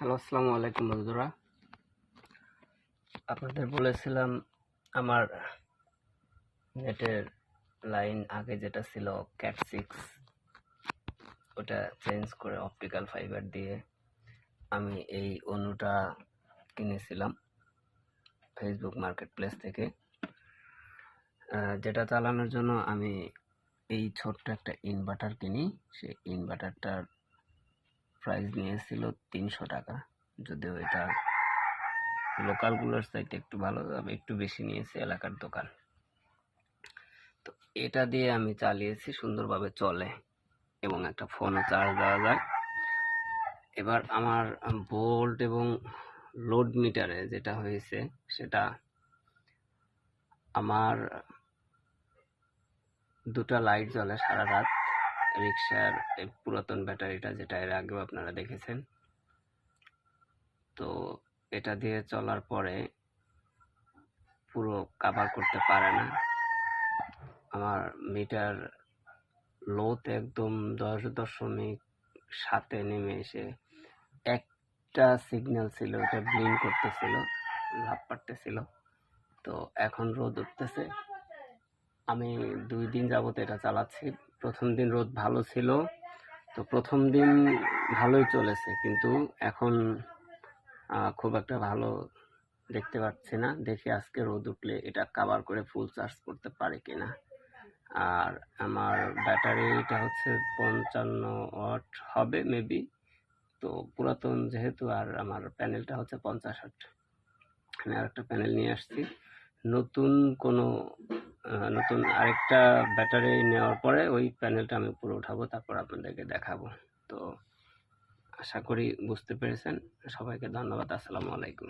Hello, আসসালামু আলাইকুম বন্ধুরা। আপনাদের বলেছিলাম আমার নেটের লাইন আগে যেটা ছিল ক্যাট 6, ওটা চেঞ্জ করে অপটিক্যাল ফাইবার দিয়ে আমি এই অনুটা কিনেছিলাম ফেসবুক মার্কেট প্লেস থেকে। যেটা চালানোর জন্য আমি এই ছোট্ট একটা ইনভার্টার কিনি। সেই ইনভার্টারটার প্রাইস নিয়েছিল 300 টাকা, যদিও এটা লোকালগুলোর চাইতে একটু ভালো, আমি একটু বেশি নিয়েছি এলাকার দোকান। তো এটা দিয়ে আমি চালিয়েছি, সুন্দরভাবে চলে এবং একটা ফোনও চার্জ দেওয়া যায়। এবার আমার ভোল্ট এবং লোড মিটারে যেটা হয়েছে সেটা আমার দুটা লাইট জ্বলে সারা রাত। রিক্সার এই পুরাতন ব্যাটারিটা, যেটা এর আগেও আপনারা দেখেছেন, তো এটা দিয়ে চলার পরে পুরো কাভার করতে পারে না। আমার মিটার লোতে একদম 10.7-এ নেমে এসে একটা সিগন্যাল ছিল, ওটা ব্লিঙ্ক করতেছিল, লাভ পারতেছিল। তো এখন রোদ উঠতেছে। আমি 2 দিন যাবত এটা চালাচ্ছি। প্রথম দিন রোদ ভালো ছিল, তো প্রথম দিন ভালোই চলেছে, কিন্তু এখন খুব একটা ভালো দেখতে পাচ্ছি না। দেখি আজকে রোদ উঠলে এটা কাভার করে ফুল চার্জ করতে পারে কিনা। আর আমার ব্যাটারিটা হচ্ছে 55 ওয়াট হবে মেবি। তো পুরাতন যেহেতু, আর আমার প্যানেলটা হচ্ছে 50 ওয়াট। আমি আরেকটা প্যানেল নিয়ে আসছি। নতুন আরেকটা ব্যাটারি নেওয়ার পরে ওই প্যানেলটা আমি উপরে উঠাবো, তারপর আপনাদেরকে দেখাবো। তো আশা করি বুঝতে পেরেছেন। সবাইকে ধন্যবাদ। আসসালামু আলাইকুম।